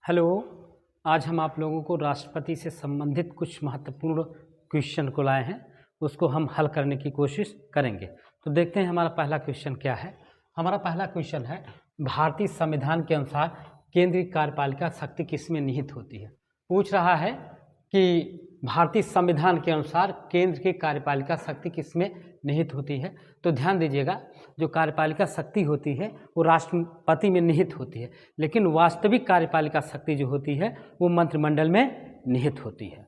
Hello. आज हम आप लोगों को राष्ट्रपति से संबंधित कुछ महत्वपूर्ण क्वेश्चन को लाए हैं, उसको हम हल करने की कोशिश करेंगे। तो देखते हैं हमारा पहला क्वेश्चन क्या है। हमारा पहला क्वेश्चन है, भारतीय संविधान के अनुसार केंद्रीय कार्यपालिका शक्ति किसमें निहित होती है। पूछ रहा है कि भारतीय संविधान के अनुसार केंद्र की कार्यपालिका शक्ति किसमें निहित होती है। तो ध्यान दीजिएगा, जो कार्यपालिका शक्ति होती है वो राष्ट्रपति में निहित होती है, लेकिन वास्तविक कार्यपालिका शक्ति जो होती है वो मंत्रिमंडल में निहित होती है।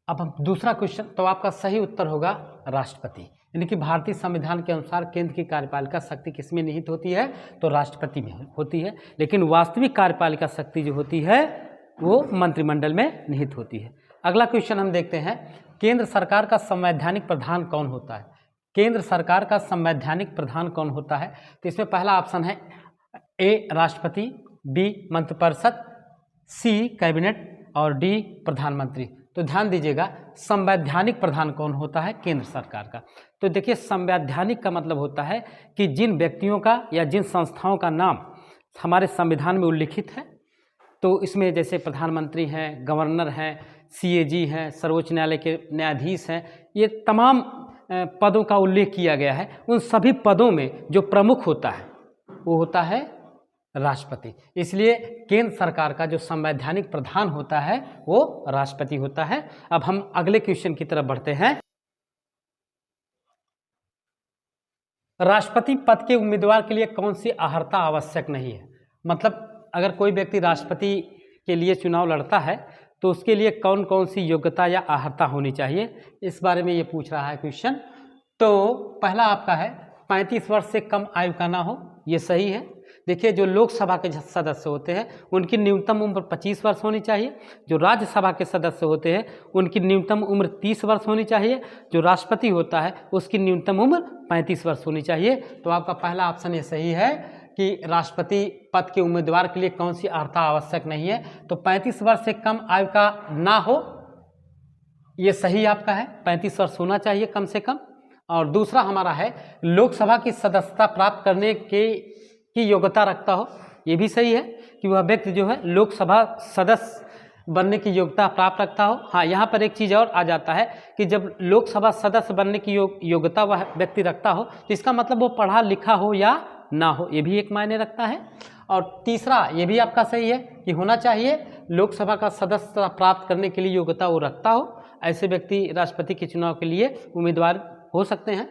अब हम दूसरा क्वेश्चन, तो आपका सही उत्तर होगा राष्ट्रपति, यानी कि भारतीय संविधान के अनुसार केंद्र की कार्यपालिका शक्ति किसमें निहित होती है, तो राष्ट्रपति में होती है, लेकिन वास्तविक कार्यपालिका शक्ति जो होती है वो मंत्रिमंडल में निहित होती है। अगला क्वेश्चन हम देखते हैं, केंद्र सरकार का संवैधानिक प्रधान कौन होता है। केंद्र सरकार का संवैधानिक प्रधान कौन होता है। तो इसमें पहला ऑप्शन है ए राष्ट्रपति, बी मंत्रिपरिषद, सी कैबिनेट और डी प्रधानमंत्री। तो ध्यान दीजिएगा, संवैधानिक प्रधान कौन होता है, केंद्र सरकार का। तो देखिए, संवैधानिक का मतलब होता है कि जिन व्यक्तियों का या जिन संस्थाओं का नाम हमारे संविधान में उल्लिखित है, तो इसमें जैसे प्रधानमंत्री हैं, गवर्नर हैं, सीएजी हैं, सर्वोच्च न्यायालय के न्यायाधीश हैं, ये तमाम पदों का उल्लेख किया गया है। उन सभी पदों में जो प्रमुख होता है वो होता है राष्ट्रपति। इसलिए केंद्र सरकार का जो संवैधानिक प्रधान होता है वो राष्ट्रपति होता है। अब हम अगले क्वेश्चन की तरफ बढ़ते हैं। राष्ट्रपति पद के उम्मीदवार के लिए कौन सी अर्हता आवश्यक नहीं है। मतलब अगर कोई व्यक्ति राष्ट्रपति के लिए चुनाव लड़ता है तो उसके लिए कौन कौन सी योग्यता या अर्हता होनी चाहिए, इस बारे में ये पूछ रहा है क्वेश्चन। तो पहला आपका है 35 वर्ष से कम आयु का ना हो, ये सही है। देखिए, जो लोकसभा के सदस्य होते हैं उनकी न्यूनतम उम्र 25 वर्ष होनी चाहिए। जो राज्यसभा के सदस्य होते हैं उनकी न्यूनतम उम्र 30 वर्ष होनी चाहिए। जो राष्ट्रपति होता है उसकी न्यूनतम उम्र 35 वर्ष होनी चाहिए। तो आपका पहला ऑप्शन ये सही है कि राष्ट्रपति पद के उम्मीदवार के लिए कौन सी अर्हता आवश्यक नहीं है। तो 35 वर्ष से कम आयु का ना हो, ये सही आपका है, 35 वर्ष होना चाहिए कम से कम। और दूसरा हमारा है लोकसभा की सदस्यता प्राप्त करने की योग्यता रखता हो, ये भी सही है कि वह व्यक्ति जो है लोकसभा सदस्य बनने की योग्यता प्राप्त रखता हो। हाँ, यहाँ पर एक चीज़ और आ जाता है कि जब लोकसभा सदस्य बनने की योग्यता वह व्यक्ति रखता हो तो इसका मतलब वो पढ़ा लिखा हो या ना हो, ये भी एक मायने रखता है। और तीसरा ये भी आपका सही है कि होना चाहिए लोकसभा का सदस्य प्राप्त करने के लिए योग्यता वो रखता हो। ऐसे व्यक्ति राष्ट्रपति के चुनाव के लिए उम्मीदवार हो सकते हैं।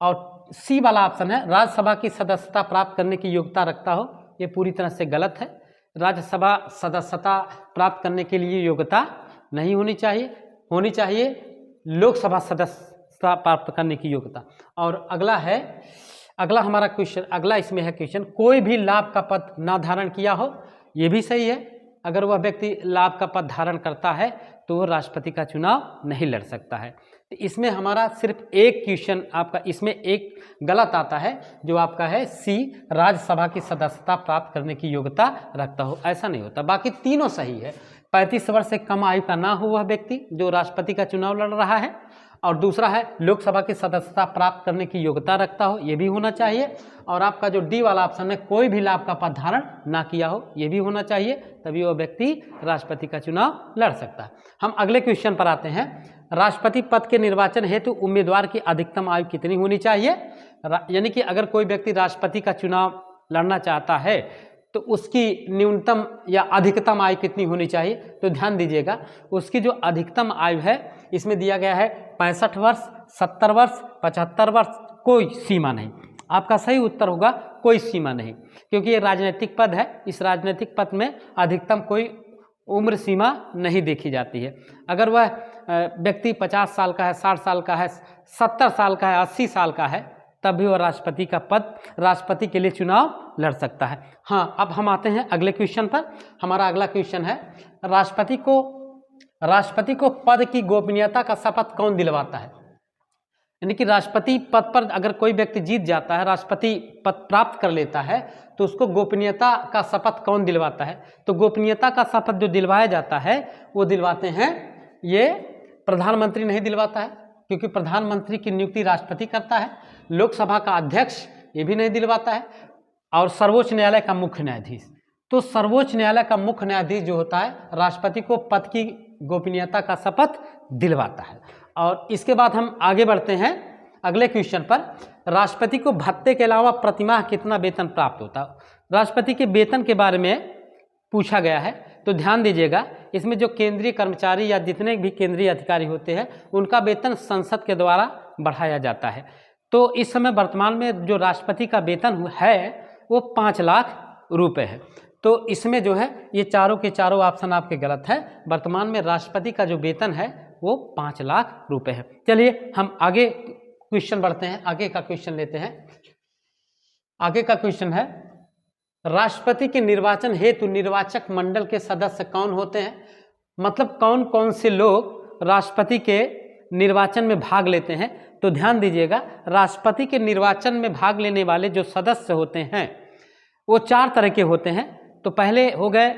और सी वाला ऑप्शन है राज्यसभा की सदस्यता प्राप्त करने की योग्यता रखता हो, ये पूरी तरह से गलत है। राज्यसभा सदस्यता प्राप्त करने के लिए योग्यता नहीं होनी चाहिए लोकसभा सदस्यता प्राप्त करने की योग्यता। और अगला हमारा क्वेश्चन, अगला इसमें है क्वेश्चन, कोई भी लाभ का पद ना धारण किया हो, ये भी सही है। अगर वह व्यक्ति लाभ का पद धारण करता है तो वह राष्ट्रपति का चुनाव नहीं लड़ सकता है। तो इसमें हमारा सिर्फ एक क्वेश्चन आपका इसमें एक गलत आता है, जो आपका है सी, राज्यसभा की सदस्यता प्राप्त करने की योग्यता रखता हो, ऐसा नहीं होता। बाकी तीनों सही है। 35 वर्ष से कम आयु का ना हो वह व्यक्ति जो राष्ट्रपति का चुनाव लड़ रहा है, और दूसरा है लोकसभा की सदस्यता प्राप्त करने की योग्यता रखता हो, ये भी होना चाहिए। और आपका जो डी वाला ऑप्शन है कोई भी लाभ का पद धारण ना किया हो, ये भी होना चाहिए, तभी वह व्यक्ति राष्ट्रपति का चुनाव लड़ सकता है। हम अगले क्वेश्चन पर आते हैं। राष्ट्रपति पद के निर्वाचन हेतु उम्मीदवार की अधिकतम आयु कितनी होनी चाहिए। यानी कि अगर कोई व्यक्ति राष्ट्रपति का चुनाव लड़ना चाहता है तो उसकी न्यूनतम या अधिकतम आयु कितनी होनी चाहिए। तो ध्यान दीजिएगा, उसकी जो अधिकतम आयु है इसमें दिया गया है 65 वर्ष, 70 वर्ष, 75 वर्ष, कोई सीमा नहीं। आपका सही उत्तर होगा कोई सीमा नहीं, क्योंकि ये राजनीतिक पद है। इस राजनीतिक पद में अधिकतम कोई उम्र सीमा नहीं देखी जाती है। अगर वह व्यक्ति 50 साल का है, 60 साल का है, 70 साल का है, 80 साल का है, तब भी वह राष्ट्रपति के लिए चुनाव लड़ सकता है। हाँ, अब हम आते हैं अगले क्वेश्चन पर। हमारा अगला क्वेश्चन है, राष्ट्रपति को पद की गोपनीयता का शपथ कौन दिलवाता है। यानी कि राष्ट्रपति पद पर अगर कोई व्यक्ति जीत जाता है, राष्ट्रपति पद प्राप्त कर लेता है, तो उसको गोपनीयता का शपथ कौन दिलवाता है। तो गोपनीयता का शपथ जो दिलवाया जाता है वो दिलवाते हैं, ये प्रधानमंत्री नहीं दिलवाता है, क्योंकि प्रधानमंत्री की नियुक्ति राष्ट्रपति करता है। लोकसभा का अध्यक्ष ये भी नहीं दिलवाता है, और सर्वोच्च न्यायालय का मुख्य न्यायाधीश। तो सर्वोच्च न्यायालय का मुख्य न्यायाधीश जो होता है राष्ट्रपति को पद की गोपनीयता का शपथ दिलवाता है। और इसके बाद हम आगे बढ़ते हैं अगले क्वेश्चन पर। राष्ट्रपति को भत्ते के अलावा प्रतिमाह कितना वेतन प्राप्त होता है? राष्ट्रपति के वेतन के बारे में पूछा गया है, तो ध्यान दीजिएगा। इसमें जो केंद्रीय कर्मचारी या जितने भी केंद्रीय अधिकारी होते हैं उनका वेतन संसद के द्वारा बढ़ाया जाता है। तो इस समय वर्तमान में जो राष्ट्रपति का वेतन है वो 5 लाख रुपए है। तो इसमें जो है ये चारों के चारों ऑप्शन आपके गलत है। वर्तमान में राष्ट्रपति का जो वेतन है वो 5 लाख रुपए है। चलिए हम आगे क्वेश्चन बढ़ते हैं, आगे का क्वेश्चन लेते हैं। आगे का क्वेश्चन है राष्ट्रपति के निर्वाचन हेतु निर्वाचक मंडल के सदस्य कौन होते हैं? मतलब कौन कौन से लोग राष्ट्रपति के निर्वाचन में भाग लेते हैं? तो ध्यान दीजिएगा, राष्ट्रपति के निर्वाचन में भाग लेने वाले जो सदस्य होते हैं वो 4 तरह के होते हैं। तो पहले हो गए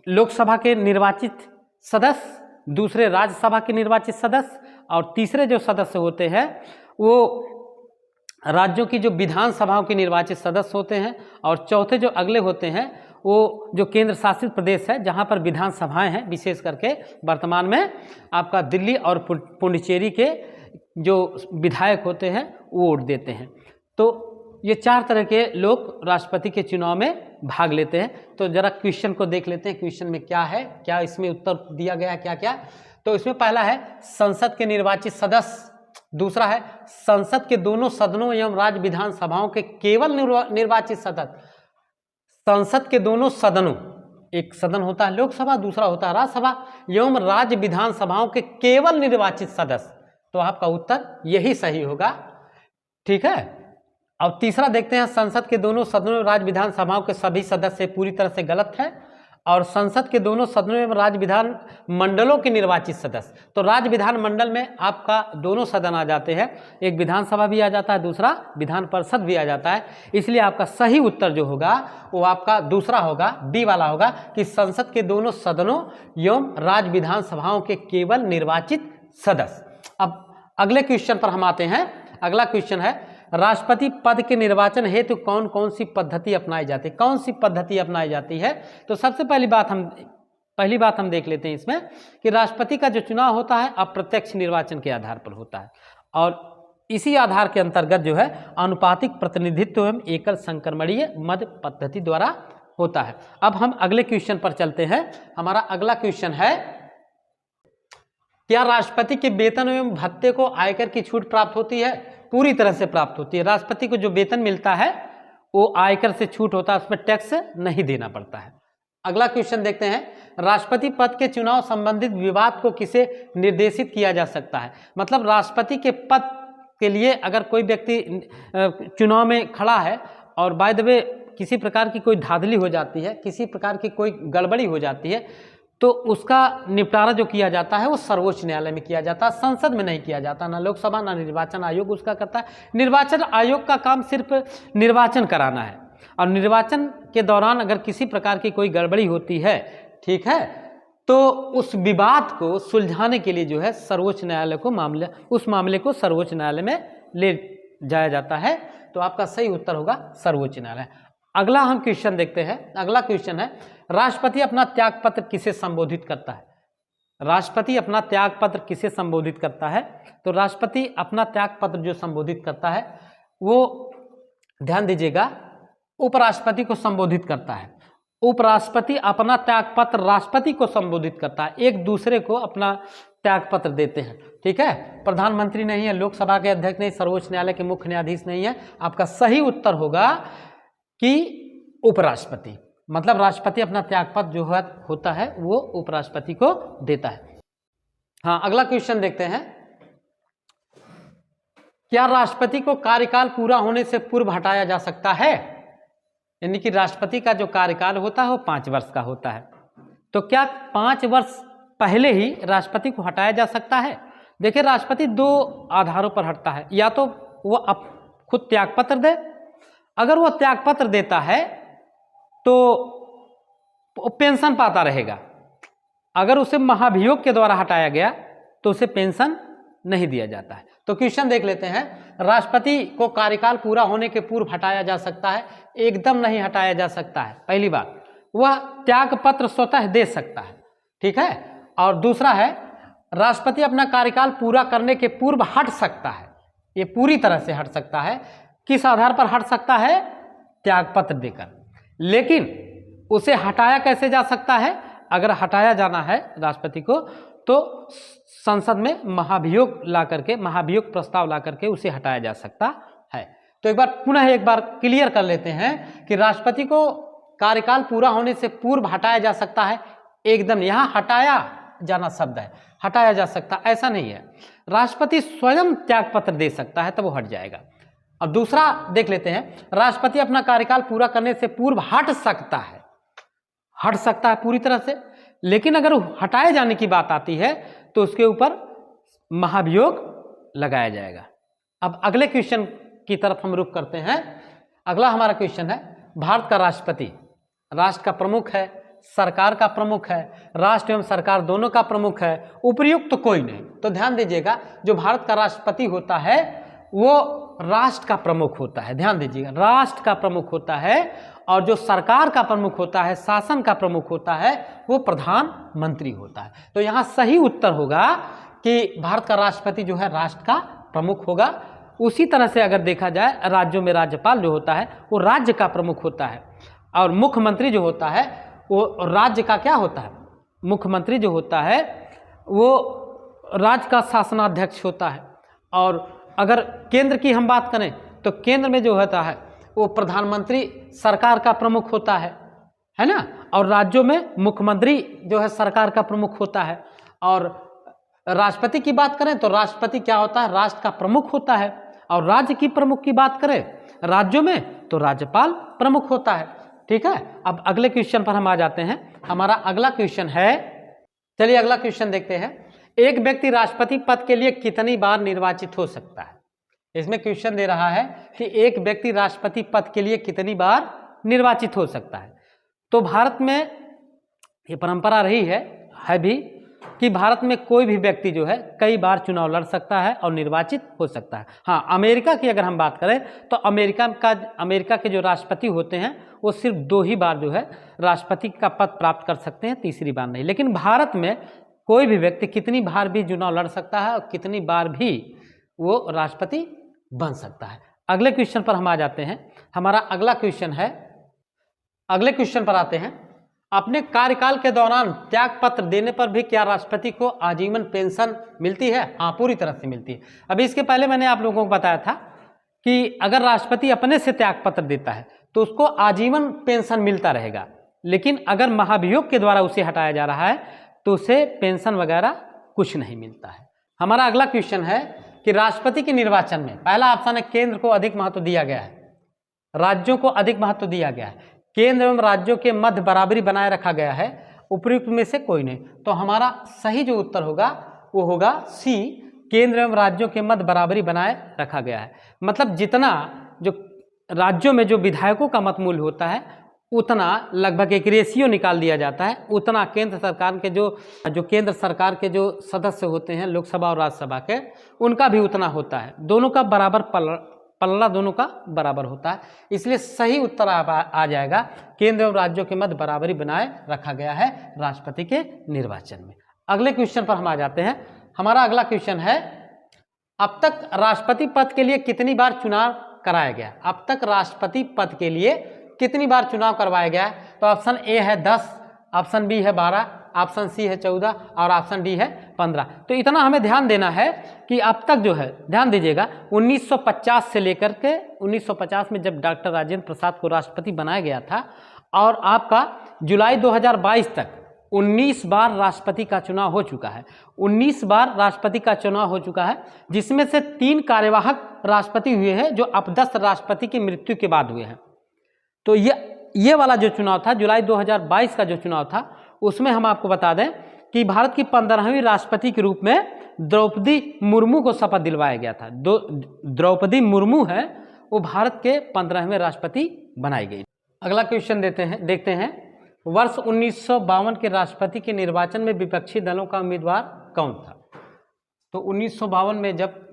लोकसभा के निर्वाचित सदस्य, दूसरे राज्यसभा के निर्वाचित सदस्य, और तीसरे जो सदस्य होते हैं वो राज्यों की जो विधानसभाओं के निर्वाचित सदस्य होते हैं, और चौथे जो अगले होते हैं वो जो केंद्र शासित प्रदेश है जहां पर विधानसभाएं हैं, विशेष करके वर्तमान में आपका दिल्ली और पुडुचेरी के जो विधायक होते हैं वो वोट देते हैं। तो ये 4 तरह के लोग राष्ट्रपति के चुनाव में भाग लेते हैं। तो जरा क्वेश्चन को देख लेते हैं, क्वेश्चन में क्या है, क्या इसमें उत्तर दिया गया है, क्या क्या। तो इसमें पहला है संसद के निर्वाचित सदस्य, दूसरा है संसद के दोनों सदनों एवं राज्य विधानसभाओं के केवल निर्वाचित सदस्य। संसद के दोनों सदनों, एक सदन होता है लोकसभा, दूसरा होता है राज्यसभा, एवं राज्य विधानसभाओं के केवल निर्वाचित सदस्य। तो आपका उत्तर यही सही होगा, ठीक है। अब तीसरा देखते हैं, संसद के दोनों सदनों राज्य विधानसभाओं के सभी सदस्य पूरी तरह से गलत है। और संसद के दोनों सदनों एवं राज्य विधान मंडलों के निर्वाचित सदस्य, तो राज्य विधान मंडल में आपका दोनों सदन आ जाते हैं, एक विधानसभा भी आ जाता है, दूसरा विधान परिषद भी आ जाता है। इसलिए आपका सही उत्तर जो होगा वो आपका दूसरा होगा, डी वाला होगा, कि संसद के दोनों सदनों एवं राज्य विधानसभाओं के केवल निर्वाचित सदस्य। अब अगले क्वेश्चन पर हम आते हैं। अगला क्वेश्चन है राष्ट्रपति पद के निर्वाचन हेतु कौन कौन सी पद्धति अपनाई जाती है? कौन सी पद्धति अपनाई जाती है? तो सबसे पहली बात हम देख लेते हैं इसमें कि राष्ट्रपति का जो चुनाव होता है अप्रत्यक्ष निर्वाचन के आधार पर होता है, और इसी आधार के अंतर्गत जो है अनुपातिक प्रतिनिधित्व एवं एकल संक्रमणीय मत पद्धति द्वारा होता है। अब हम अगले क्वेश्चन पर चलते हैं। हमारा अगला क्वेश्चन है, क्या राष्ट्रपति के वेतन एवं भत्ते को आयकर की छूट प्राप्त होती है? पूरी तरह से प्राप्त होती है। राष्ट्रपति को जो वेतन मिलता है वो आयकर से छूट होता है, उसमें टैक्स नहीं देना पड़ता है। अगला क्वेश्चन देखते हैं, राष्ट्रपति पद के चुनाव संबंधित विवाद को किसे निर्देशित किया जा सकता है? मतलब राष्ट्रपति के पद के लिए अगर कोई व्यक्ति चुनाव में खड़ा है और बाय द वे किसी प्रकार की कोई धांधली हो जाती है, किसी प्रकार की कोई गड़बड़ी हो जाती है, तो उसका निपटारा जो किया जाता है वो सर्वोच्च न्यायालय में किया जाता है, संसद में नहीं किया जाता। ना लोकसभा ना निर्वाचन आयोग उसका करता है। निर्वाचन आयोग का काम सिर्फ निर्वाचन कराना है, और निर्वाचन के दौरान अगर किसी प्रकार की कोई गड़बड़ी होती है, ठीक है, तो उस विवाद को सुलझाने के लिए जो है सर्वोच्च न्यायालय को उस मामले को सर्वोच्च न्यायालय में ले जाया जाता है। तो आपका सही उत्तर होगा सर्वोच्च न्यायालय। अगला हम क्वेश्चन देखते हैं। अगला क्वेश्चन है, राष्ट्रपति अपना त्यागपत्र किसे संबोधित करता है? राष्ट्रपति अपना त्यागपत्र किसे संबोधित करता है? तो राष्ट्रपति अपना त्यागपत्र जो संबोधित करता है वो, ध्यान दीजिएगा, उपराष्ट्रपति को संबोधित करता है। उपराष्ट्रपति अपना त्यागपत्र राष्ट्रपति को संबोधित करता है, एक दूसरे को अपना त्यागपत्र देते हैं, ठीक है। प्रधानमंत्री नहीं है, लोकसभा के अध्यक्ष नहीं, सर्वोच्च न्यायालय के मुख्य न्यायाधीश नहीं है। आपका सही उत्तर होगा कि उपराष्ट्रपति, मतलब राष्ट्रपति अपना त्यागपत्र जो होता है वो उपराष्ट्रपति को देता है। हाँ, अगला क्वेश्चन देखते हैं, क्या राष्ट्रपति को कार्यकाल पूरा होने से पूर्व हटाया जा सकता है? यानी कि राष्ट्रपति का जो कार्यकाल होता है वो 5 वर्ष का होता है, तो क्या 5 वर्ष पहले ही राष्ट्रपति को हटाया जा सकता है? देखिए, राष्ट्रपति 2 आधारों पर हटता है, या तो वो खुद त्यागपत्र दे, अगर वो त्यागपत्र देता है तो पेंशन पाता रहेगा, अगर उसे महाभियोग के द्वारा हटाया गया तो उसे पेंशन नहीं दिया जाता है। तो क्वेश्चन देख लेते हैं, राष्ट्रपति को कार्यकाल पूरा होने के पूर्व हटाया जा सकता है? एकदम नहीं हटाया जा सकता है। पहली बात, वह त्याग पत्र स्वतः दे सकता है, ठीक है। और दूसरा है, राष्ट्रपति अपना कार्यकाल पूरा करने के पूर्व हट सकता है। ये पूरी तरह से हट सकता है। किस आधार पर हट सकता है? त्याग पत्र देकर। लेकिन उसे हटाया कैसे जा सकता है? अगर हटाया जाना है राष्ट्रपति को तो संसद में महाभियोग ला करके, महाभियोग प्रस्ताव ला करके उसे हटाया जा सकता है। तो एक बार क्लियर कर लेते हैं कि राष्ट्रपति को कार्यकाल पूरा होने से पूर्व हटाया जा सकता है। एकदम यहाँ हटाया जाना शब्द है, हटाया जा सकता, ऐसा नहीं है। राष्ट्रपति स्वयं त्याग पत्र दे सकता है, तब वो हट जाएगा। और दूसरा देख लेते हैं, राष्ट्रपति अपना कार्यकाल पूरा करने से पूर्व हट सकता है, हट सकता है पूरी तरह से। लेकिन अगर हटाए जाने की बात आती है तो उसके ऊपर महाभियोग लगाया जाएगा। अब अगले क्वेश्चन की तरफ हम रुख करते हैं। अगला हमारा क्वेश्चन है, भारत का राष्ट्रपति राष्ट्र का प्रमुख है, सरकार का प्रमुख है, राष्ट्र एवं सरकार दोनों का प्रमुख है, उपर्युक्त तो कोई नहीं। तो ध्यान दीजिएगा, जो भारत का राष्ट्रपति होता है वो राष्ट्र का प्रमुख होता है। ध्यान दीजिएगा, राष्ट्र का प्रमुख होता है। और जो सरकार का प्रमुख होता है, शासन का प्रमुख होता है, वो प्रधानमंत्री होता है। तो यहाँ सही उत्तर होगा कि भारत का राष्ट्रपति जो है राष्ट्र का प्रमुख होगा। उसी तरह से अगर देखा जाए, राज्यों में राज्यपाल जो होता है वो राज्य का प्रमुख होता है, और मुख्यमंत्री जो होता है वो राज्य का क्या होता है? मुख्यमंत्री जो होता है वो राज्य का शासनाध्यक्ष होता है। और अगर केंद्र की हम बात करें तो केंद्र में जो होता है वो प्रधानमंत्री सरकार का प्रमुख होता है ना। और राज्यों में मुख्यमंत्री जो है सरकार का प्रमुख होता है। और राष्ट्रपति की बात करें तो राष्ट्रपति क्या होता है? राष्ट्र का प्रमुख होता है। और राज्य की प्रमुख की बात करें राज्यों में तो राज्यपाल प्रमुख होता है, ठीक है। अब अगले क्वेश्चन पर हम आ जाते हैं। हमारा अगला क्वेश्चन है, चलिए अगला क्वेश्चन देखते हैं। एक व्यक्ति राष्ट्रपति पद के लिए कितनी बार निर्वाचित हो सकता है? इसमें क्वेश्चन दे रहा है कि एक व्यक्ति राष्ट्रपति पद के लिए कितनी बार निर्वाचित हो सकता है। तो भारत में ये परंपरा रही है भी कि भारत में कोई भी व्यक्ति जो है कई बार चुनाव लड़ सकता है और निर्वाचित हो सकता है। हाँ, अमेरिका की अगर हम बात करें तो अमेरिका के जो राष्ट्रपति होते हैं वो सिर्फ 2 ही बार जो है राष्ट्रपति का पद प्राप्त कर सकते हैं, तीसरी बार नहीं। लेकिन भारत में कोई भी व्यक्ति कितनी बार भी चुनाव लड़ सकता है और कितनी बार भी वो राष्ट्रपति बन सकता है। अगले क्वेश्चन पर हम आ जाते हैं। हमारा अगला क्वेश्चन है, अगले क्वेश्चन पर आते हैं। अपने कार्यकाल के दौरान त्याग पत्र देने पर भी क्या राष्ट्रपति को आजीवन पेंशन मिलती है? हाँ, पूरी तरह से मिलती है। अभी इसके पहले मैंने आप लोगों को बताया था कि अगर राष्ट्रपति अपने से त्याग पत्र देता है तो उसको आजीवन पेंशन मिलता रहेगा। लेकिन अगर महाभियोग के द्वारा उसे हटाया जा रहा है तो उसे पेंशन वगैरह कुछ नहीं मिलता है। हमारा अगला क्वेश्चन है कि राष्ट्रपति के निर्वाचन में पहला ऑप्शन है केंद्र को अधिक महत्व दिया गया है, राज्यों को अधिक महत्व दिया गया है, केंद्र एवं राज्यों के मध्य बराबरी बनाए रखा गया है, उपयुक्त में से कोई नहीं। तो हमारा सही जो उत्तर होगा वो होगा सी, केंद्र एवं राज्यों के मध्य बराबरी बनाए रखा गया है। मतलब जितना जो राज्यों में जो विधायकों का मत मूल्य होता है उतना लगभग एक रेशियो निकाल दिया जाता है, उतना केंद्र सरकार के जो केंद्र सरकार के जो सदस्य होते हैं लोकसभा और राज्यसभा के, उनका भी उतना होता है। दोनों का बराबर पलड़ा दोनों का बराबर होता है। इसलिए सही उत्तर आ जाएगा केंद्र और राज्यों के मध्य बराबरी बनाए रखा गया है राष्ट्रपति के निर्वाचन में। अगले क्वेश्चन पर हम आ जाते हैं। हमारा अगला क्वेश्चन है, अब तक राष्ट्रपति पद के लिए कितनी बार चुनाव कराया गया? अब तक राष्ट्रपति पद के लिए कितनी बार चुनाव करवाया गया? तो ऑप्शन ए है 10, ऑप्शन बी है 12, ऑप्शन सी है 14 और ऑप्शन डी है 15। तो इतना हमें ध्यान देना है कि अब तक जो है, ध्यान दीजिएगा, 1950 से लेकर के 1950 में जब डॉक्टर राजेंद्र प्रसाद को राष्ट्रपति बनाया गया था और आपका जुलाई 2022 तक 19 बार राष्ट्रपति का चुनाव हो चुका है। 19 बार राष्ट्रपति का चुनाव हो चुका है, जिसमें से 3 कार्यवाहक राष्ट्रपति हुए हैं जो अपदस्थ राष्ट्रपति की मृत्यु के बाद हुए हैं। तो ये वाला जो चुनाव था, जुलाई 2022 का जो चुनाव था, उसमें हम आपको बता दें कि भारत की 15वीं राष्ट्रपति के रूप में द्रौपदी मुर्मू को शपथ दिलवाया गया था। द्रौपदी मुर्मू है वो भारत के 15वें राष्ट्रपति बनाई गई। अगला क्वेश्चन देखते हैं। वर्ष 1952 के राष्ट्रपति के निर्वाचन में विपक्षी दलों का उम्मीदवार कौन था? तो 1952 में जब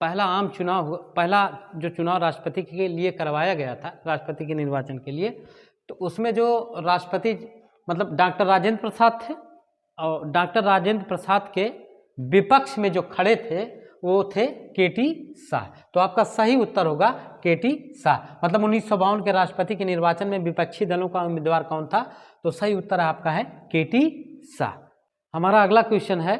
पहला जो चुनाव राष्ट्रपति के लिए करवाया गया था, राष्ट्रपति के निर्वाचन के लिए, तो उसमें जो राष्ट्रपति मतलब डॉक्टर राजेंद्र प्रसाद थे, और डॉक्टर राजेंद्र प्रसाद के विपक्ष में जो खड़े थे वो थे केटी शाह। तो आपका सही उत्तर होगा केटी शाह। मतलब 1952 के राष्ट्रपति के निर्वाचन में विपक्षी दलों का उम्मीदवार कौन था? तो सही उत्तर आपका है केटी शाह। हमारा अगला क्वेश्चन है,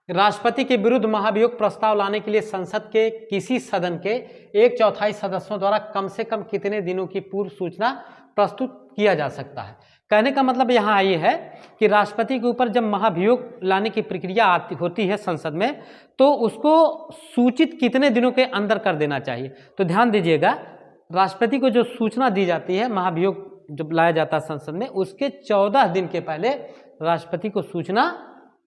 राष्ट्रपति के विरुद्ध महाभियोग प्रस्ताव लाने के लिए संसद के किसी सदन के 1/4 सदस्यों द्वारा कम से कम कितने दिनों की पूर्व सूचना प्रस्तुत किया जा सकता है? कहने का मतलब यहाँ ये है कि राष्ट्रपति के ऊपर जब महाभियोग लाने की प्रक्रिया होती है संसद में, तो उसको सूचित कितने दिनों के अंदर कर देना चाहिए। तो ध्यान दीजिएगा, राष्ट्रपति को जो सूचना दी जाती है महाभियोग जब लाया जाता है संसद में, उसके 14 दिन के पहले राष्ट्रपति को सूचना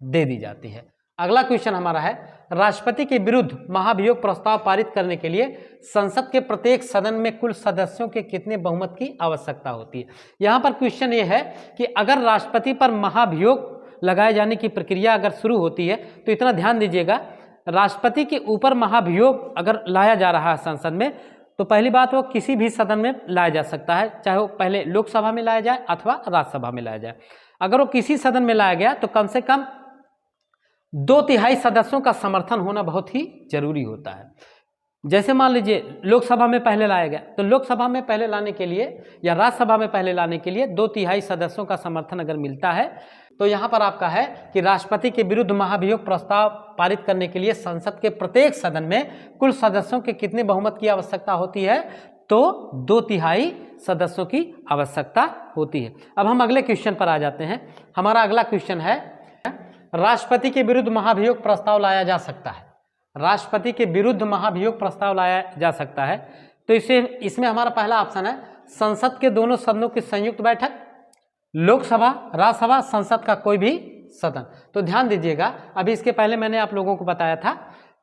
दे दी जाती है। अगला क्वेश्चन हमारा है, राष्ट्रपति के विरुद्ध महाभियोग प्रस्ताव पारित करने के लिए संसद के प्रत्येक सदन में कुल सदस्यों के कितने बहुमत की आवश्यकता होती है? यहाँ पर क्वेश्चन ये है कि अगर राष्ट्रपति पर महाभियोग लगाए जाने की प्रक्रिया अगर शुरू होती है, तो इतना ध्यान दीजिएगा, राष्ट्रपति के ऊपर महाभियोग अगर लाया जा रहा है संसद में, तो पहली बात वो किसी भी सदन में लाया जा सकता है, चाहे वो पहले लोकसभा में लाया जाए अथवा राज्यसभा में लाया जाए। अगर वो किसी सदन में लाया गया तो कम से कम 2/3 सदस्यों का समर्थन होना बहुत ही जरूरी होता है। जैसे मान लीजिए लोकसभा में पहले लाया गया, तो लोकसभा में पहले लाने के लिए या राज्यसभा में पहले लाने के लिए 2/3 सदस्यों का समर्थन अगर मिलता है, तो यहाँ पर आपका है कि राष्ट्रपति के विरुद्ध महाभियोग प्रस्ताव पारित करने के लिए संसद के प्रत्येक सदन में कुल सदस्यों के कितने बहुमत की आवश्यकता होती है? तो 2/3 सदस्यों की आवश्यकता होती है। अब हम अगले क्वेश्चन पर आ जाते हैं। हमारा अगला क्वेश्चन है, राष्ट्रपति के विरुद्ध महाभियोग प्रस्ताव लाया जा सकता है। राष्ट्रपति के विरुद्ध महाभियोग प्रस्ताव लाया जा सकता है, तो इसमें हमारा पहला ऑप्शन है संसद के दोनों सदनों की संयुक्त बैठक, लोकसभा, राज्यसभा, संसद का कोई भी सदन। तो ध्यान दीजिएगा, अभी इसके पहले मैंने आप लोगों को बताया था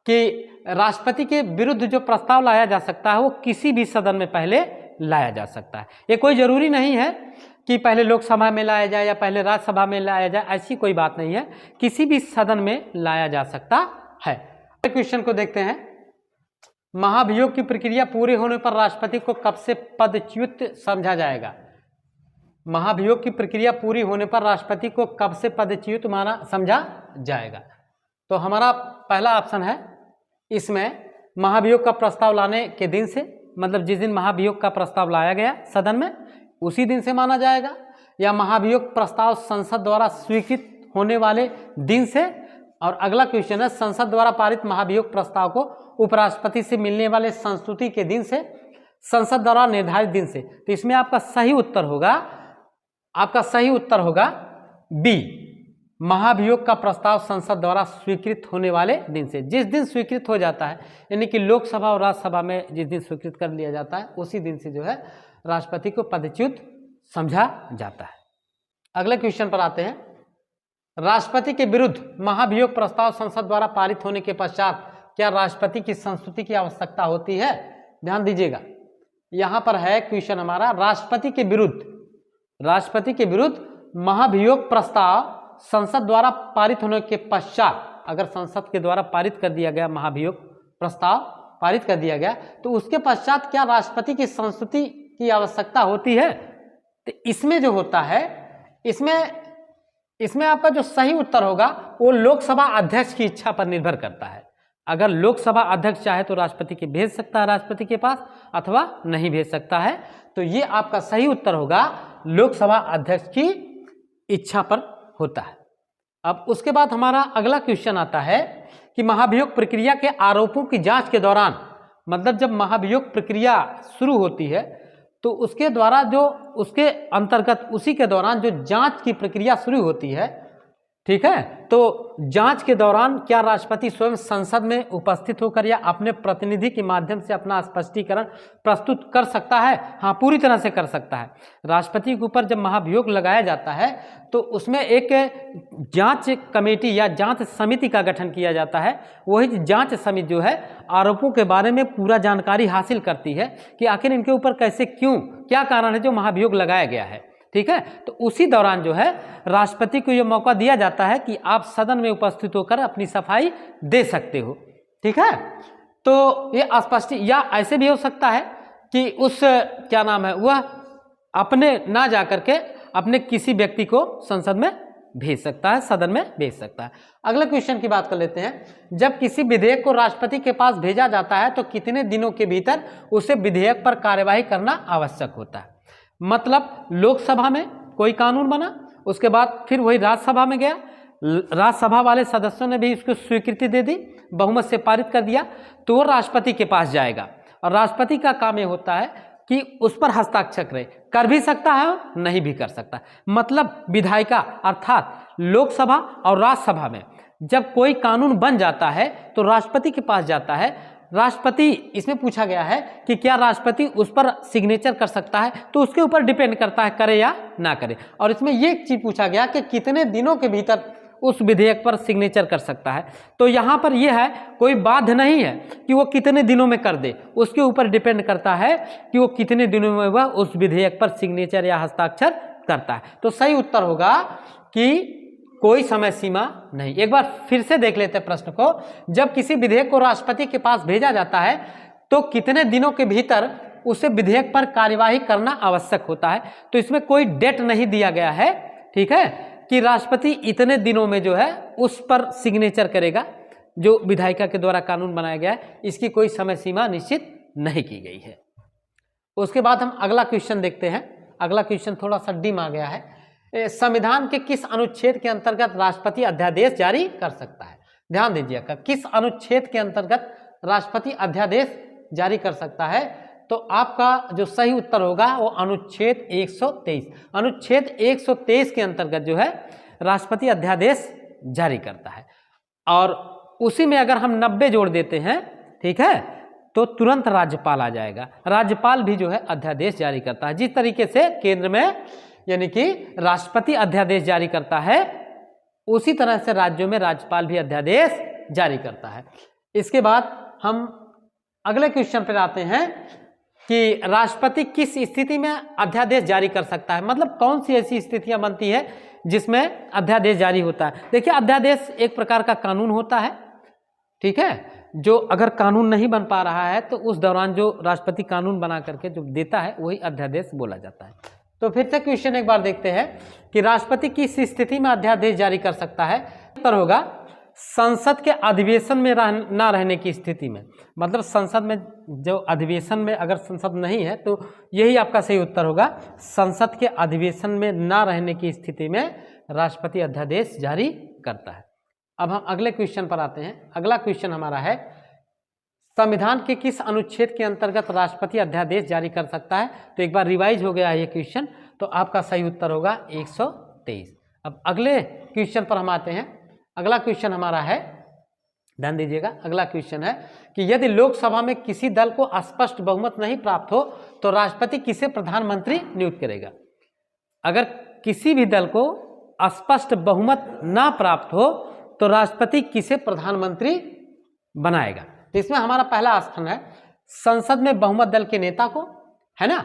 कि राष्ट्रपति के विरुद्ध जो प्रस्ताव लाया जा सकता है वो किसी भी सदन में पहले लाया जा सकता है। ये कोई जरूरी नहीं है कि पहले लोकसभा में लाया जाए या पहले राज्यसभा में लाया जाए, ऐसी कोई बात नहीं है, किसी भी सदन में लाया जा सकता है। क्वेश्चन को देखते हैं, महाभियोग की प्रक्रिया पूरे होने पर राष्ट्रपति को कब से पदच्युत समझा जाएगा? महाभियोग की प्रक्रिया पूरी होने पर राष्ट्रपति को कब से पदच्युत समझा जाएगा? तो हमारा पहला ऑप्शन है, इसमें महाभियोग का प्रस्ताव लाने के दिन से, मतलब जिस दिन महाभियोग का प्रस्ताव लाया गया सदन में उसी दिन से माना जाएगा, या महाभियोग प्रस्ताव संसद द्वारा स्वीकृत होने वाले दिन से, और अगला क्वेश्चन है संसद द्वारा पारित महाभियोग प्रस्ताव को उपराष्ट्रपति से मिलने वाले संस्तुति के दिन से, संसद द्वारा निर्धारित दिन से। तो इसमें आपका सही उत्तर होगा बी, महाभियोग का प्रस्ताव संसद द्वारा स्वीकृत होने वाले दिन से। जिस दिन स्वीकृत हो जाता है, यानी कि लोकसभा और राज्यसभा में जिस दिन स्वीकृत कर लिया जाता है, उसी दिन से जो है राष्ट्रपति को पदच्युत समझा जाता है। अगले क्वेश्चन पर आते हैं, राष्ट्रपति के विरुद्ध महाभियोग प्रस्ताव संसद द्वारा पारित होने के पश्चात क्या राष्ट्रपति की संस्तुति की आवश्यकता होती है? ध्यान दीजिएगा, यहां पर है क्वेश्चन हमारा, राष्ट्रपति के विरुद्ध महाभियोग प्रस्ताव संसद द्वारा पारित होने के पश्चात, अगर संसद के द्वारा पारित कर दिया गया, महाभियोग प्रस्ताव पारित कर दिया गया, तो उसके पश्चात क्या राष्ट्रपति की संस्तुति की आवश्यकता होती है? तो इसमें जो होता है, इसमें आपका जो सही उत्तर होगा वो लोकसभा अध्यक्ष की इच्छा पर निर्भर करता है। अगर लोकसभा अध्यक्ष चाहे तो राष्ट्रपति के भेज सकता है राष्ट्रपति के पास, अथवा नहीं भेज सकता है। तो ये आपका सही उत्तर होगा लोकसभा अध्यक्ष की इच्छा पर होता है। अब उसके बाद हमारा अगला क्वेश्चन आता है कि महाभियोग प्रक्रिया के आरोपों की जांच के दौरान, मतलब जब महाभियोग प्रक्रिया शुरू होती है तो उसके द्वारा जो उसके अंतर्गत उसी के दौरान जो जांच की प्रक्रिया शुरू होती है, ठीक है, तो जांच के दौरान क्या राष्ट्रपति स्वयं संसद में उपस्थित होकर या अपने प्रतिनिधि के माध्यम से अपना स्पष्टीकरण प्रस्तुत कर सकता है? हाँ, पूरी तरह से कर सकता है। राष्ट्रपति के ऊपर जब महाभियोग लगाया जाता है तो उसमें एक जांच कमेटी या जांच समिति का गठन किया जाता है। वही जांच समिति जो है आरोपों के बारे में पूरा जानकारी हासिल करती है कि आखिर इनके ऊपर कैसे, क्यों, क्या कारण है जो महाभियोग लगाया गया है, ठीक है। तो उसी दौरान जो है राष्ट्रपति को यह मौका दिया जाता है कि आप सदन में उपस्थित होकर अपनी सफाई दे सकते हो, ठीक है। तो ये स्पष्ट, या ऐसे भी हो सकता है कि उस क्या नाम है वह अपने ना जा करके अपने किसी व्यक्ति को संसद में भेज सकता है, सदन में भेज सकता है। अगले क्वेश्चन की बात कर लेते हैं। जब किसी विधेयक को राष्ट्रपति के पास भेजा जाता है तो कितने दिनों के भीतर उसे विधेयक पर कार्यवाही करना आवश्यक होता है? मतलब लोकसभा में कोई कानून बना, उसके बाद फिर वही राज्यसभा में गया, राज्यसभा वाले सदस्यों ने भी इसको स्वीकृति दे दी, बहुमत से पारित कर दिया, तो वो राष्ट्रपति के पास जाएगा और राष्ट्रपति का काम ये होता है कि उस पर हस्ताक्षर करे, कर भी सकता है नहीं भी कर सकता। मतलब विधायिका अर्थात लोकसभा और राज्यसभा में जब कोई कानून बन जाता है तो राष्ट्रपति के पास जाता है। राष्ट्रपति, इसमें पूछा गया है कि क्या राष्ट्रपति उस पर सिग्नेचर कर सकता है, तो उसके ऊपर डिपेंड करता है करे या ना करे। और इसमें ये चीज पूछा गया कि कितने दिनों के भीतर उस विधेयक पर सिग्नेचर कर सकता है। तो यहाँ पर यह है, कोई बाध्य नहीं है कि वो कितने दिनों में कर दे, उसके ऊपर डिपेंड करता है कि वो कितने दिनों में वह उस विधेयक पर सिग्नेचर या हस्ताक्षर करता है। तो सही उत्तर होगा कि कोई समय सीमा नहीं। एक बार फिर से देख लेते हैं प्रश्न को। जब किसी विधेयक को राष्ट्रपति के पास भेजा जाता है तो कितने दिनों के भीतर उसे विधेयक पर कार्यवाही करना आवश्यक होता है। तो इसमें कोई डेट नहीं दिया गया है, ठीक है, कि राष्ट्रपति इतने दिनों में जो है उस पर सिग्नेचर करेगा जो विधायिका के द्वारा कानून बनाया गया है। इसकी कोई समय सीमा निश्चित नहीं की गई है। उसके बाद हम अगला क्वेश्चन देखते हैं। अगला क्वेश्चन थोड़ा सा डिम आ गया है। संविधान के किस अनुच्छेद के अंतर्गत राष्ट्रपति अध्यादेश जारी कर सकता है? ध्यान दीजिएगा, किस अनुच्छेद के अंतर्गत राष्ट्रपति अध्यादेश जारी कर सकता है? तो आपका जो सही उत्तर होगा वो अनुच्छेद 123। अनुच्छेद 123 के अंतर्गत जो है राष्ट्रपति अध्यादेश जारी करता है। और उसी में अगर हम 90 जोड़ देते हैं, ठीक है, तो तुरंत राज्यपाल आ जाएगा। राज्यपाल भी जो है अध्यादेश जारी करता है। जिस तरीके से केंद्र में यानी कि राष्ट्रपति अध्यादेश जारी करता है, उसी तरह से राज्यों में राज्यपाल भी अध्यादेश जारी करता है। इसके बाद हम अगले क्वेश्चन पर आते हैं कि राष्ट्रपति किस स्थिति में अध्यादेश जारी कर सकता है? मतलब कौन सी ऐसी स्थितियां बनती है जिसमें अध्यादेश जारी होता है? देखिए, अध्यादेश एक प्रकार का कानून होता है, ठीक है, जो अगर कानून नहीं बन पा रहा है तो उस दौरान जो राष्ट्रपति कानून बना करके जो देता है वही अध्यादेश बोला जाता है। तो फिर से क्वेश्चन एक बार देखते हैं कि राष्ट्रपति किस स्थिति में अध्यादेश जारी कर सकता है? उत्तर होगा संसद के अधिवेशन में ना रहने की स्थिति में। मतलब संसद में जो अधिवेशन में अगर संसद नहीं है तो यही आपका सही उत्तर होगा। संसद के अधिवेशन में ना रहने की स्थिति में राष्ट्रपति अध्यादेश जारी करता है। अब हम अगले क्वेश्चन पर आते हैं। अगला क्वेश्चन हमारा है, संविधान के किस अनुच्छेद के अंतर्गत राष्ट्रपति अध्यादेश जारी कर सकता है? तो एक बार रिवाइज हो गया है ये क्वेश्चन, तो आपका सही उत्तर होगा 123। अब अगले क्वेश्चन पर हम आते हैं। अगला क्वेश्चन हमारा है, ध्यान दीजिएगा, अगला क्वेश्चन है कि यदि लोकसभा में किसी दल को स्पष्ट बहुमत नहीं प्राप्त हो तो राष्ट्रपति किसे प्रधानमंत्री नियुक्त करेगा? अगर किसी भी दल को स्पष्ट बहुमत ना प्राप्त हो तो राष्ट्रपति किसे प्रधानमंत्री बनाएगा? तो इसमें हमारा पहला ऑप्शन है संसद में बहुमत दल के नेता को, है ना,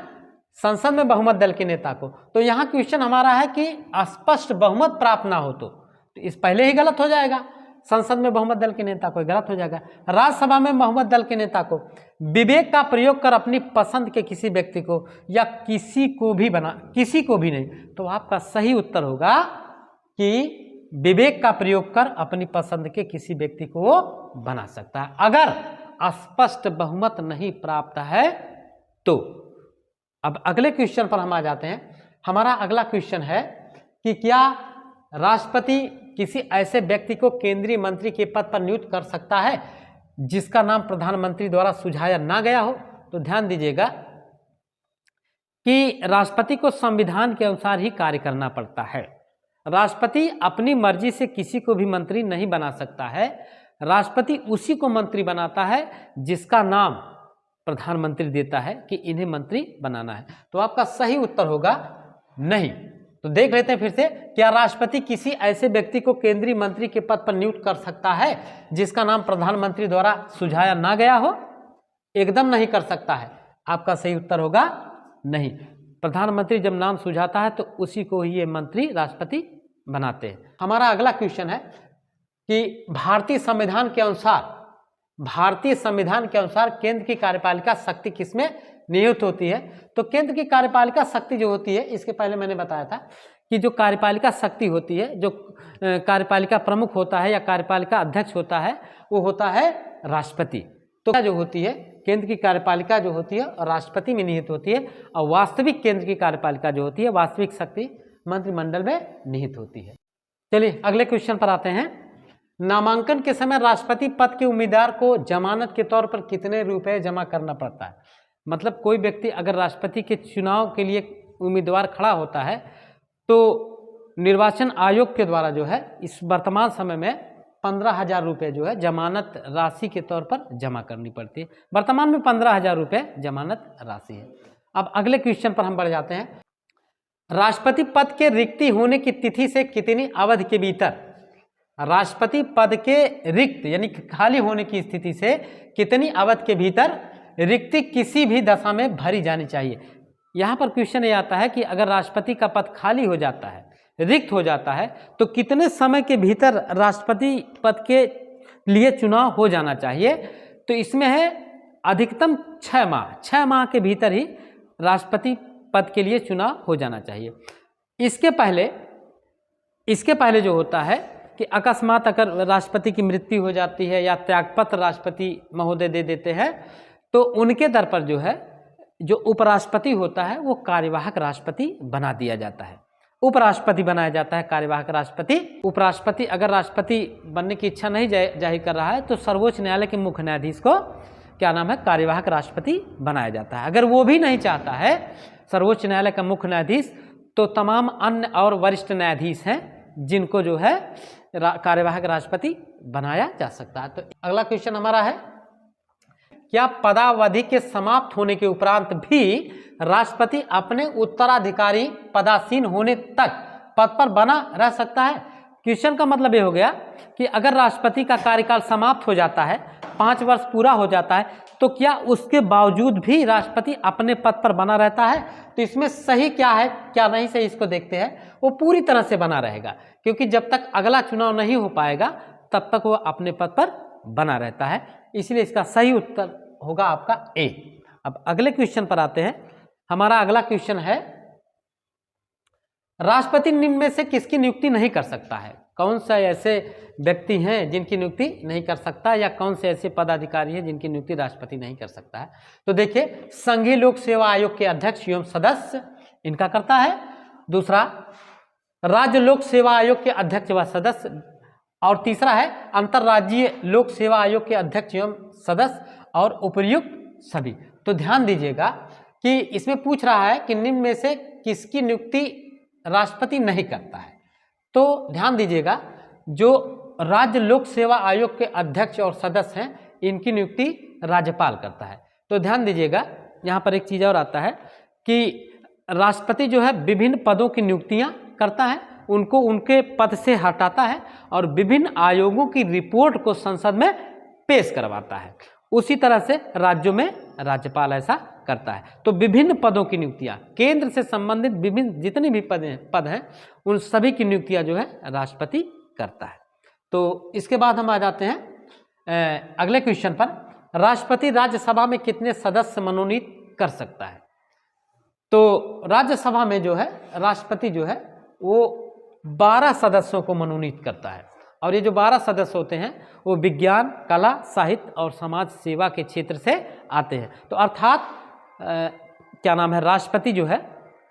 संसद में बहुमत दल के नेता को। तो यहाँ क्वेश्चन हमारा है कि स्पष्ट बहुमत प्राप्त ना हो तो इस पहले ही गलत हो जाएगा। संसद में बहुमत दल के नेता को गलत हो जाएगा। राज्यसभा में बहुमत दल के नेता को विवेक का प्रयोग कर अपनी पसंद के किसी व्यक्ति को या किसी को भी नहीं, तो आपका सही उत्तर होगा कि विवेक का प्रयोग कर अपनी पसंद के किसी व्यक्ति को वो बना सकता है अगर स्पष्ट बहुमत नहीं प्राप्त है तो। अब अगले क्वेश्चन पर हम आ जाते हैं। हमारा अगला क्वेश्चन है कि क्या राष्ट्रपति किसी ऐसे व्यक्ति को केंद्रीय मंत्री के पद पर नियुक्त कर सकता है जिसका नाम प्रधानमंत्री द्वारा सुझाया ना गया हो? तो ध्यान दीजिएगा कि राष्ट्रपति को संविधान के अनुसार ही कार्य करना पड़ता है। राष्ट्रपति अपनी मर्जी से किसी को भी मंत्री नहीं बना सकता है। राष्ट्रपति उसी को मंत्री बनाता है जिसका नाम प्रधानमंत्री देता है कि इन्हें मंत्री बनाना है। तो आपका सही उत्तर होगा नहीं। तो देख लेते हैं फिर से, क्या राष्ट्रपति किसी ऐसे व्यक्ति को केंद्रीय मंत्री के पद पर नियुक्त कर सकता है जिसका नाम प्रधानमंत्री द्वारा सुझाया ना गया हो? एकदम नहीं कर सकता है। आपका सही उत्तर होगा नहीं। प्रधानमंत्री जब नाम सुझाता है तो उसी को ही ये मंत्री राष्ट्रपति बनाते हैं। हमारा अगला क्वेश्चन है कि भारतीय संविधान के अनुसार केंद्र की कार्यपालिका शक्ति किसमें नियुक्त होती है। तो केंद्र की कार्यपालिका शक्ति जो होती है, इसके पहले मैंने बताया था कि जो कार्यपालिका शक्ति होती है, जो कार्यपालिका प्रमुख होता है या कार्यपालिका अध्यक्ष होता है, वो होता है राष्ट्रपति। तो जो होती है केंद्र की कार्यपालिका जो होती है राष्ट्रपति में निहित होती है, और वास्तविक केंद्र की कार्यपालिका जो होती है, वास्तविक शक्ति मंत्रिमंडल में निहित होती है। चलिए अगले क्वेश्चन पर आते हैं। नामांकन के समय राष्ट्रपति पद के उम्मीदवार को जमानत के तौर पर कितने रुपए जमा करना पड़ता है? मतलब कोई व्यक्ति अगर राष्ट्रपति के चुनाव के लिए उम्मीदवार खड़ा होता है तो निर्वाचन आयोग के द्वारा जो है इस वर्तमान समय में 15,000 रुपये जो है जमानत राशि के तौर पर जमा करनी पड़ती है। वर्तमान में 15,000 रुपये जमानत राशि है। अब अगले क्वेश्चन पर हम बढ़ जाते हैं। राष्ट्रपति पद के रिक्ति होने की तिथि से कितनी अवधि के भीतर राष्ट्रपति पद के रिक्त यानी खाली होने की स्थिति से कितनी अवधि के भीतर रिक्ति किसी भी दशा में भरी जानी चाहिए? यहाँ पर क्वेश्चन ये आता है कि अगर राष्ट्रपति का पद खाली हो जाता है, रिक्त हो जाता है, तो कितने समय के भीतर राष्ट्रपति पद के लिए चुनाव हो जाना चाहिए? तो इसमें है अधिकतम 6 माह, 6 माह के भीतर ही राष्ट्रपति पद के लिए चुनाव हो जाना चाहिए। इसके पहले जो होता है कि अकस्मात अगर राष्ट्रपति की मृत्यु हो जाती है या त्यागपत्र राष्ट्रपति महोदय दे देते हैं, तो उनके दर पर जो है जो उपराष्ट्रपति होता है वो कार्यवाहक राष्ट्रपति बना दिया जाता है, उपराष्ट्रपति बनाया जाता है कार्यवाहक राष्ट्रपति। उपराष्ट्रपति अगर राष्ट्रपति बनने की इच्छा नहीं जाहिर कर रहा है तो सर्वोच्च न्यायालय के मुख्य न्यायाधीश को क्या नाम है, कार्यवाहक राष्ट्रपति बनाया जाता है। अगर वो भी नहीं चाहता है सर्वोच्च न्यायालय का मुख्य न्यायाधीश, तो तमाम अन्य और वरिष्ठ न्यायाधीश हैं जिनको जो है कार्यवाहक राष्ट्रपति बनाया जा सकता है। तो अगला क्वेश्चन हमारा है, क्या पदावधि के समाप्त होने के उपरांत भी राष्ट्रपति अपने उत्तराधिकारी पदासीन होने तक पद पर बना रह सकता है? क्वेश्चन का मतलब ये हो गया कि अगर राष्ट्रपति का कार्यकाल समाप्त हो जाता है, 5 वर्ष पूरा हो जाता है, तो क्या उसके बावजूद भी राष्ट्रपति अपने पद पर बना रहता है? तो इसमें सही क्या है क्या नहीं सही इसको देखते हैं। वो पूरी तरह से बना रहेगा, क्योंकि जब तक अगला चुनाव नहीं हो पाएगा तब तक वो अपने पद पर बना रहता है। इसलिए इसका सही उत्तर होगा आपका ए। अब अगले क्वेश्चन पर आते हैं। हमारा अगला क्वेश्चन है, राष्ट्रपति निम्न में से किसकी नियुक्ति नहीं कर सकता है? कौन सा ऐसे व्यक्ति हैं जिनकी नियुक्ति नहीं कर सकता, या कौन से ऐसे पदाधिकारी हैं जिनकी नियुक्ति राष्ट्रपति नहीं कर सकता है? तो देखिए, संघीय लोक सेवा आयोग के अध्यक्ष एवं सदस्य इनका करता है। दूसरा, राज्य लोक सेवा आयोग के अध्यक्ष व सदस्य, और तीसरा है अंतर्राज्यीय लोक सेवा आयोग के अध्यक्ष एवं सदस्य और उपर्युक्त सभी। तो ध्यान दीजिएगा कि इसमें पूछ रहा है कि निम्न में से किसकी नियुक्ति राष्ट्रपति नहीं करता है। तो ध्यान दीजिएगा, जो राज्य लोक सेवा आयोग के अध्यक्ष और सदस्य हैं, इनकी नियुक्ति राज्यपाल करता है। तो ध्यान दीजिएगा, यहाँ पर एक चीज़ और आता है कि राष्ट्रपति जो है विभिन्न पदों की नियुक्तियाँ करता है, उनको उनके पद से हटाता है और विभिन्न आयोगों की रिपोर्ट को संसद में पेश करवाता है। उसी तरह से राज्यों में राज्यपाल ऐसा करता है। तो विभिन्न पदों की नियुक्तियां, केंद्र से संबंधित विभिन्न जितने भी पद हैं उन सभी की नियुक्तियां जो है राष्ट्रपति करता है। तो इसके बाद हम आ जाते हैं अगले क्वेश्चन पर, राष्ट्रपति राज्यसभा में कितने सदस्य मनोनीत कर सकता है? तो राज्यसभा में जो है राष्ट्रपति जो है वो 12 सदस्यों को मनोनीत करता है, और ये जो 12 सदस्य होते हैं वो विज्ञान, कला, साहित्य और समाज सेवा के क्षेत्र से आते हैं। तो अर्थात क्या नाम है, राष्ट्रपति जो है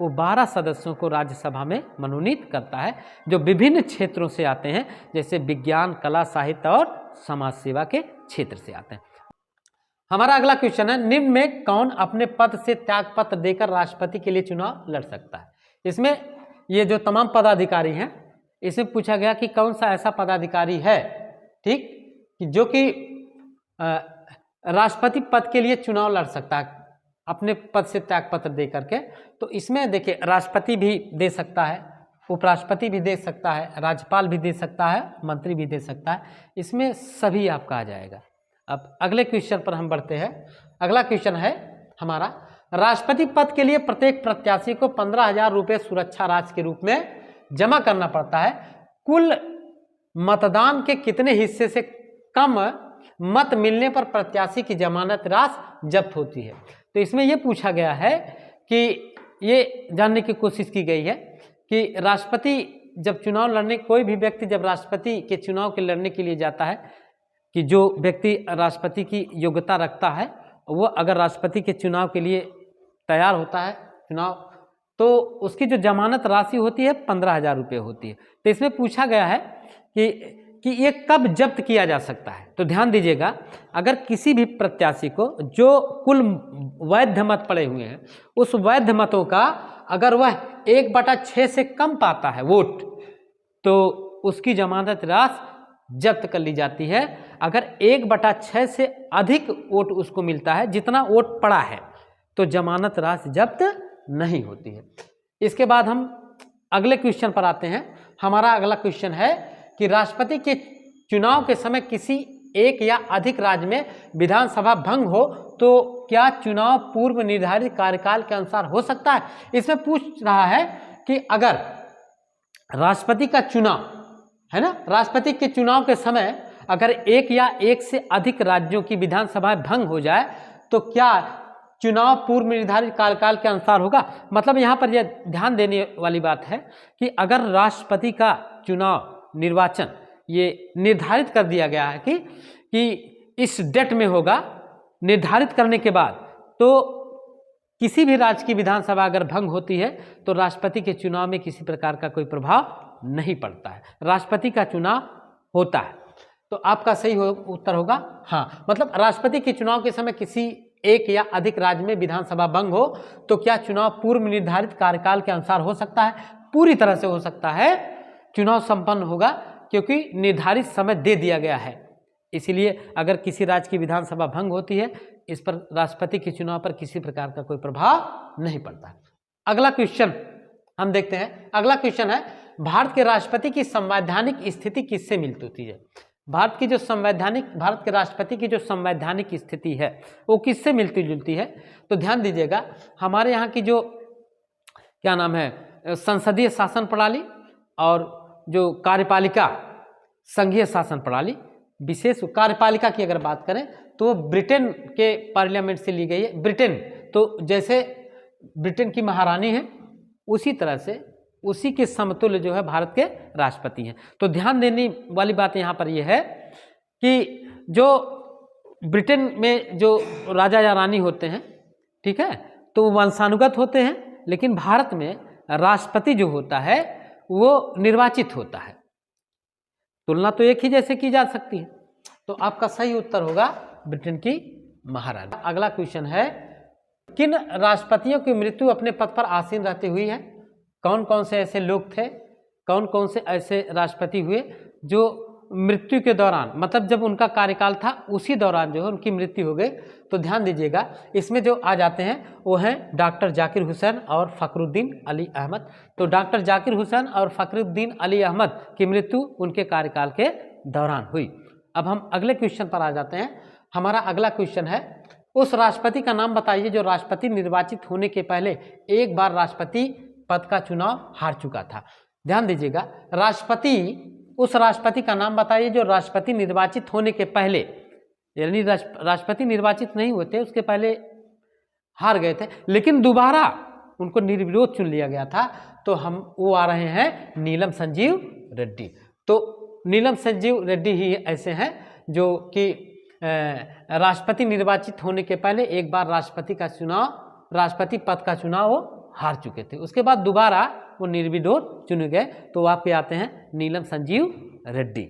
वो 12 सदस्यों को राज्यसभा में मनोनीत करता है, जो विभिन्न क्षेत्रों से आते हैं, जैसे विज्ञान, कला, साहित्य और समाज सेवा के क्षेत्र से आते हैं। हमारा अगला क्वेश्चन है, निम्न में कौन अपने पद से त्यागपत्र देकर राष्ट्रपति के लिए चुनाव लड़ सकता है? इसमें ये जो तमाम पदाधिकारी हैं, इसमें पूछा गया कि कौन सा ऐसा पदाधिकारी है, ठीक, कि जो कि राष्ट्रपति पद के लिए चुनाव लड़ सकता है अपने पद से त्यागपत्र दे करके। तो इसमें देखिए, राष्ट्रपति भी दे सकता है, उपराष्ट्रपति भी दे सकता है, राज्यपाल भी दे सकता है, मंत्री भी दे सकता है, इसमें सभी आपका आ जाएगा। अब अगले क्वेश्चन पर हम बढ़ते हैं। अगला क्वेश्चन है हमारा, राष्ट्रपति पद के लिए प्रत्येक प्रत्याशी को 15,000 रुपये सुरक्षा राशि के रूप में जमा करना पड़ता है। कुल मतदान के कितने हिस्से से कम मत मिलने पर प्रत्याशी की जमानत राशि जब्त होती है। तो इसमें यह पूछा गया है कि ये जानने की कोशिश की गई है कि राष्ट्रपति जब चुनाव लड़ने, कोई भी व्यक्ति जब राष्ट्रपति के चुनाव के लड़ने के लिए जाता है, कि जो व्यक्ति राष्ट्रपति की योग्यता रखता है वो अगर राष्ट्रपति के चुनाव के लिए तैयार होता है चुनाव, तो उसकी जो जमानत राशि होती है 15,000 रुपये होती है। तो इसमें पूछा गया है कि ये कब जब्त किया जा सकता है। तो ध्यान दीजिएगा, अगर किसी भी प्रत्याशी को जो कुल वैध मत पड़े हुए हैं उस वैध मतों का अगर वह 1/6 से कम पाता है वोट, तो उसकी जमानत राशि जब्त कर ली जाती है। अगर 1/6 से अधिक वोट उसको मिलता है, जितना वोट पड़ा है, तो जमानत राशि जब्त नहीं होती है। इसके बाद हम अगले क्वेश्चन पर आते हैं। हमारा अगला क्वेश्चन है कि राष्ट्रपति के चुनाव के समय किसी एक या अधिक राज्य में विधानसभा भंग हो तो क्या चुनाव पूर्व निर्धारित कार्यकाल के अनुसार हो सकता है। इसमें पूछ रहा है कि अगर राष्ट्रपति का चुनाव है ना, राष्ट्रपति के चुनाव के समय अगर एक या एक से अधिक राज्यों की विधानसभा भंग हो जाए तो क्या चुनाव पूर्व निर्धारित कार्यकाल के अनुसार होगा। मतलब यहाँ पर यह ध्यान देने वाली बात है कि अगर राष्ट्रपति का चुनाव निर्वाचन ये निर्धारित कर दिया गया है कि इस डेट में होगा, निर्धारित करने के बाद तो किसी भी राज्य की विधानसभा अगर भंग होती है तो राष्ट्रपति के चुनाव में किसी प्रकार का कोई प्रभाव नहीं पड़ता है, राष्ट्रपति का चुनाव होता है। तो आपका सही उत्तर होगा हाँ। मतलब राष्ट्रपति के चुनाव के समय किसी एक या अधिक राज्य में विधानसभा भंग हो तो क्या चुनाव पूर्व निर्धारित कार्यकाल के अनुसार हो सकता है। पूरी तरह से हो सकता है, चुनाव संपन्न होगा क्योंकि निर्धारित समय दे दिया गया है। इसीलिए अगर किसी राज्य की विधानसभा भंग होती है, इस पर राष्ट्रपति के चुनाव पर किसी प्रकार का कोई प्रभाव नहीं पड़ता। अगला क्वेश्चन हम देखते हैं। अगला क्वेश्चन है, भारत के राष्ट्रपति की संवैधानिक स्थिति किससे मिलती है। भारत के राष्ट्रपति की जो संवैधानिक स्थिति है वो किससे मिलती जुलती है। तो ध्यान दीजिएगा, हमारे यहाँ की जो क्या नाम है संसदीय शासन प्रणाली और जो कार्यपालिका संघीय शासन प्रणाली, विशेष कार्यपालिका की अगर बात करें तो ब्रिटेन के पार्लियामेंट से ली गई है। ब्रिटेन तो जैसे ब्रिटेन की महारानी है उसी तरह से उसी के समतुल्य जो है भारत के राष्ट्रपति हैं। तो ध्यान देने वाली बात यहाँ पर यह है कि जो ब्रिटेन में जो राजा या रानी होते हैं, ठीक है, तो वंशानुगत होते हैं, लेकिन भारत में राष्ट्रपति जो होता है वो निर्वाचित होता है। तुलना तो एक ही जैसे की जा सकती है। तो आपका सही उत्तर होगा ब्रिटेन की महारानी। अगला क्वेश्चन है, किन राष्ट्रपतियों की मृत्यु अपने पद पर आसीन रहते हुई है। कौन कौन से ऐसे लोग थे, कौन कौन से ऐसे राष्ट्रपति हुए जो मृत्यु के दौरान, मतलब जब उनका कार्यकाल था उसी दौरान जो है उनकी मृत्यु हो गई। तो ध्यान दीजिएगा, इसमें जो आ जाते हैं वो हैं डॉक्टर जाकिर हुसैन और फखरुद्दीन अली अहमद। तो डॉक्टर जाकिर हुसैन और फखरुद्दीन अली अहमद की मृत्यु उनके कार्यकाल के दौरान हुई। अब हम अगले क्वेश्चन पर आ जाते हैं। हमारा अगला क्वेश्चन है, उस राष्ट्रपति का नाम बताइए जो राष्ट्रपति निर्वाचित होने के पहले एक बार राष्ट्रपति पद का चुनाव हार चुका था। ध्यान दीजिएगा, उस राष्ट्रपति का नाम बताइए जो राष्ट्रपति निर्वाचित होने के पहले, यानी राष्ट्रपति निर्वाचित नहीं हुए थे, उसके पहले हार गए थे, लेकिन दोबारा उनको निर्विरोध चुन लिया गया था। तो हम वो आ रहे हैं नीलम संजीव रेड्डी। तो नीलम संजीव रेड्डी ही ऐसे हैं जो कि राष्ट्रपति निर्वाचित होने के पहले एक बार राष्ट्रपति पद का चुनाव वो हार चुके थे, उसके बाद दोबारा वो निर्विरोध चुने गए। तो आपके आते हैं नीलम संजीव रेड्डी।